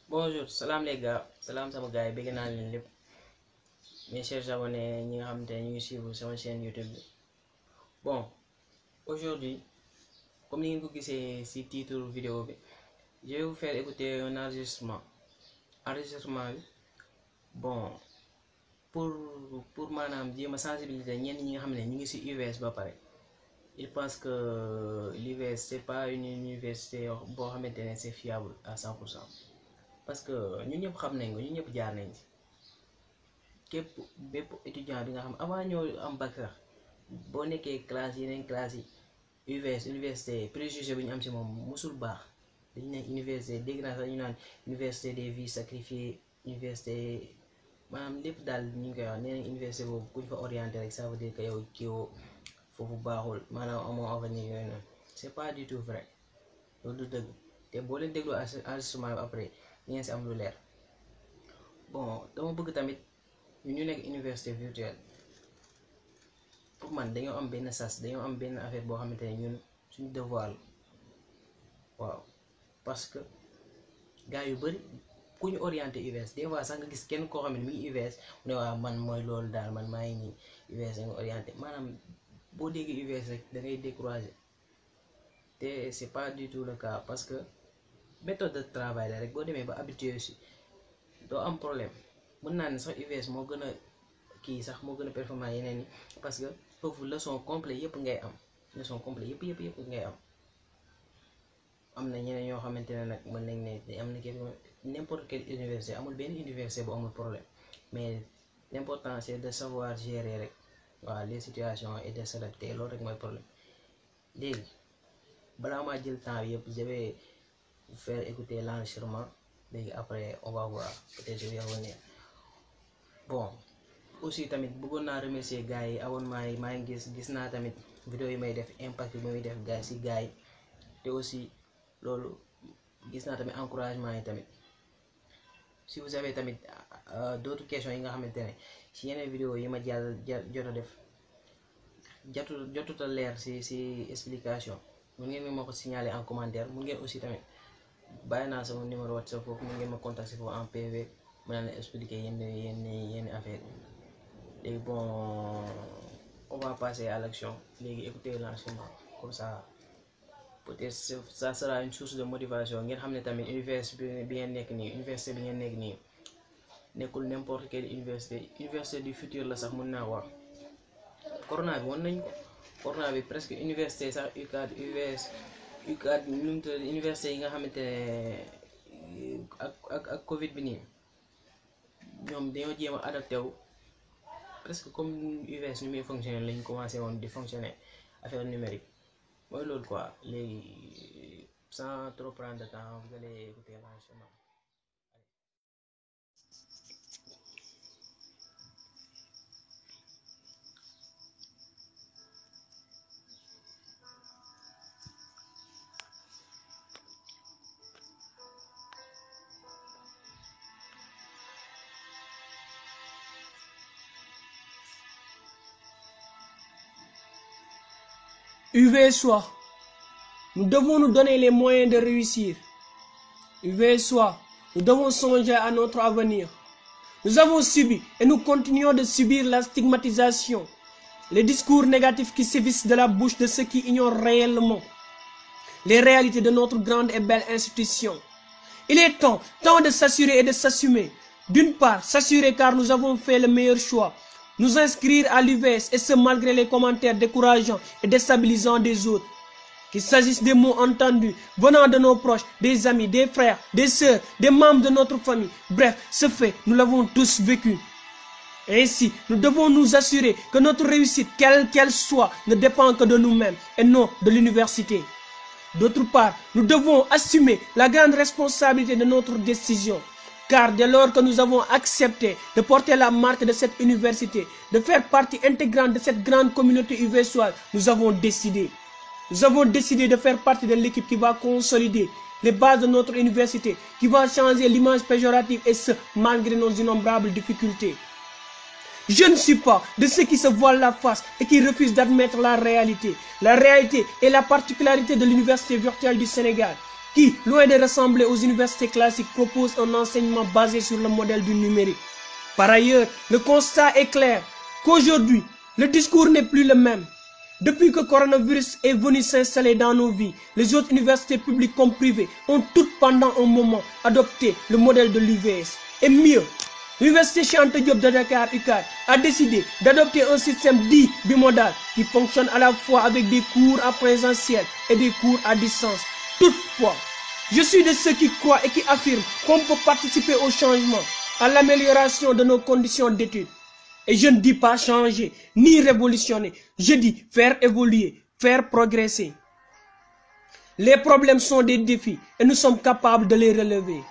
Bonjour, salam les gars, salam sama gars yi bëgg naa leen lépp mes chers abonnés ñi nga xamante ne ñu ngi suivre sama chaîne YouTube bi. Bon, aujourd'hui comme ni ngeen ko gisee ci titre vidéo bi, je vais vous faire écouter un enregistrement bi bon pour maanaam jéem a sensibiliser ñenn ñi nga xam ne ñu ngi ci UVS ba pare. Il pense que l'UVS c'est pas une université boo xamante ne c'est fiable à 100%. Parce que ñun ñëpp xam nañ ko ñun ñëpp jaar nañ ci képp bépp étudiant bi nga xam avant ñoo am bac sax boo nekkee classe yeneen classe yi UVS université préjugé bi ñu am ci moom musul baax. dañu ne université dégg naa sax ñu naan université des vies sacrifiées université maanaam lépp daal ñu ngi koy wax nee nañ université boobu ku ñu fa orienté rek ça veut dire que yow kiiwoo foofu baaxul maanaam amoo avenir yooyu noonu c'est pas du tout vrai loolu du dëgg te boo leen déglu enregistrement bi après ngeen si am lu leer. Bon dama bëgg tamit ñu nekk université virtuelle pour man dañoo am benn sas dañoo am benn affaire boo xamante ne ñun suñu devoir la waaw parce que gars yu bari ku ñu orienté UVS des fois sax nga gis kenn koo xam ne mi ngi UVS mu ne waaw man mooy loolu daal man maa ngi nii UVS nga orienté maanaam boo déggee UVS rek da ngay décourager te c'est pas du tout le cas parce que méthode de travail la rek boo demee ba habitué aussi doo am problème mën naa ne sax UVS moo gën a kii sax moo gën a performant yeneen yi parce que foofu leçon complet yëpp ngay am leçon complet yëpp ngay am na ñeneen ñoo xamante ne nag mën nañ ne am na n'importe quelle université amul benn université bu amul problème mais l'important c'est de savoir gérer rek waaw les situations et de s'adapter loolu rek mooy problème. Léegi balaa maa jël temps bi yëpp je vais vous faire écouter l'enregistrement léegi après on va voir peut-être je vais revenir. Bon aussi tamit bëggoon naa remercier gars yi abonnement yi maa ngi gis naa tamit vidéo yi may def impact bi muy def gars yi te aussi loolu gis naa tamit encouragement yi tamit. Si vous avez tamit d'autres questions yi nga xamante ne ci yeneen vidéo yi ma jot a def jotut a leer ci explication mun ngeen ma ko signaler en commentaire. Mun ngeen aussi tamit bàyyi naa sama numéro WhatsApp foofu mun ngeen ma contacter foofu en PV mën naa leen expliquer yenn affaire léegi bon on va passer à l'action léegi écoutez l'enseignement comme ça peut-être ça sera une source de motivation ngeen xam ne tamit université bi ngeen nekk nii nekkul n'importe quelle université du futur la sax mën naa wax. Corona bi won nañ ko corona bi presque université sax UCAD université yi nga xamante ne ak Covid bi nii ñoom dañoo jéem a adapté wu presque comme UVS ni muy fonctionner lañ commencé woon di fonctionner affaire numérique mooy loolu quoi. Léegi sans trop prendre de temps vous allez écouter l'enregistrement. UVSois, nous devons nous donner les moyens de réussir. UVSois, nous devons songer à notre avenir. Nous avons subi et nous continuons de subir la stigmatisation, les discours négatifs qui sévissent de la bouche de ceux qui ignorent réellement les réalités de notre grande et belle institution. Il est temps de s'assurer et de s'assumer. D'une part, s'assurer car nous avons fait le meilleur choix. Nous inscrire à l'UVS et ce malgré les commentaires décourageants et déstabilisants des autres. Qu'il s'agisse des mots entendus venant de nos proches, des amis, des frères, des sœurs, des membres de notre famille. Bref, ce fait, nous l'avons tous vécu. Ainsi, nous devons nous assurer que notre réussite, quelle qu'elle soit, ne dépend que de nous-mêmes et non de l'université. D'autre part, nous devons assumer la grande responsabilité de notre décision. Car dès lors que nous avons accepté de porter la marque de cette université, de faire partie intégrante de cette grande communauté UVSoise, nous avons décidé de faire partie de l'équipe qui va consolider les bases de notre université, qui va changer l'image péjorative et ce, malgré nos innombrables difficultés. Je ne suis pas de ceux qui se voilent la face et qui refusent d'admettre la réalité. La réalité est la particularité de l'université virtuelle du Sénégal. qui, loin de ressembler aux universités classiques, propose un enseignement basé sur le modèle du numérique. Par ailleurs, le constat est clair qu'aujourd'hui, le discours n'est plus le même. Depuis que le coronavirus est venu s'installer dans nos vies, les autres universités publiques comme privées ont toutes pendant un moment adopté le modèle de l'UVS. Et mieux, l'université Cheikh Anta Diop de Dakar UCAD a décidé d'adopter un système dit bimodal qui fonctionne à la fois avec des cours en présentiel et des cours à distance. Toutefois, je suis de ceux qui croient et qui affirment qu'on peut participer au changement, à l'amélioration de nos conditions d'études. Et je ne dis pas changer, ni révolutionner, je dis faire évoluer, faire progresser. Les problèmes sont des défis et nous sommes capables de les relever.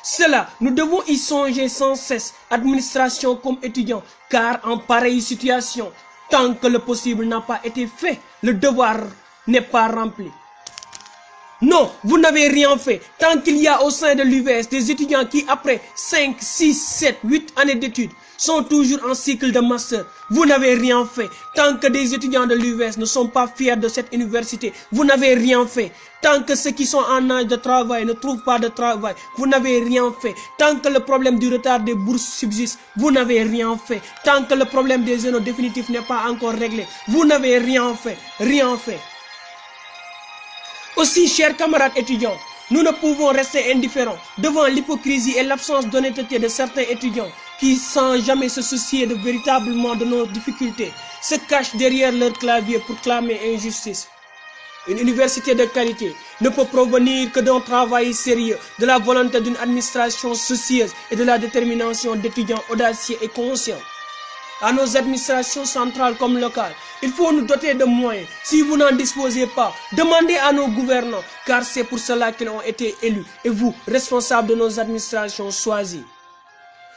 Cela, nous devons y songer sans cesse, administration comme étudiants, car en pareille situation, tant que le possible n'a pas été fait, le devoir n'est pas rempli. Non, vous n'avez rien fait. Tant qu'il y a au sein de l'UVS des étudiants qui, après 5, 6, 7, 8 années d'études, sont toujours en cycle de master, vous n'avez rien fait. Tant que des étudiants de l'UVS ne sont pas fiers de cette université, vous n'avez rien fait. Tant que ceux qui sont en âge de travail ne trouvent pas de travail, vous n'avez rien fait. Tant que le problème du retard des bourses subsiste, vous n'avez rien fait. Tant que le problème des zéros définitifs n'est pas encore réglé, vous n'avez rien fait. Rien fait. Aussi, chers camarades étudiants, nous ne pouvons rester indifférents devant l'hypocrisie et l'absence d'honnêteté de certains étudiants qui, sans jamais se soucier véritablement de nos difficultés, se cachent derrière leur clavier pour clamer injustice. Une université de qualité ne peut provenir que d'un travail sérieux, de la volonté d'une administration soucieuse et de la détermination d'étudiants audacieux et conscients. À nos administrations centrales comme locales, il faut nous doter de moyens. Si vous n'en disposez pas, demandez à nos gouvernants, car c'est pour cela qu'ils ont été élus, et vous, responsables de nos administrations choisies.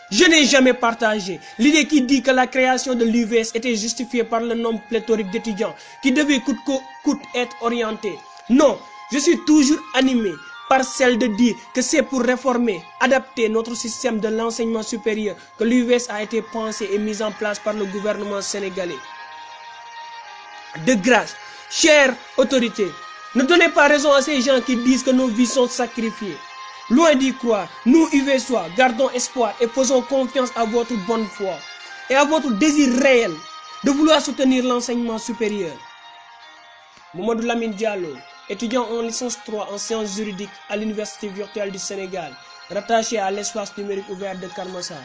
Je n'ai jamais partagé l'idée qui dit que la création de l'UVS était justifiée par le nombre pléthorique d'étudiants qui devaient coûte que coûte être orientés. Non, je suis toujours animé par celle de dire que c'est pour réformer, adapter notre système de l'enseignement supérieur que l'UVS a été pensé et mis en place par le gouvernement sénégalais. De grâce, chères autorités, ne donnez pas raison à ces gens qui disent que nos vies sont sacrifiées. Loin d'y croire, nous UVSois gardons espoir et faisons confiance à votre bonne foi et à votre désir réel de vouloir soutenir l'enseignement supérieur. Mamadou Lamine Diallo, étudiant en licence 3 en sciences juridiques à l'Université virtuelle du Sénégal, rattaché à l'espace numérique ouvert de Keur Massar.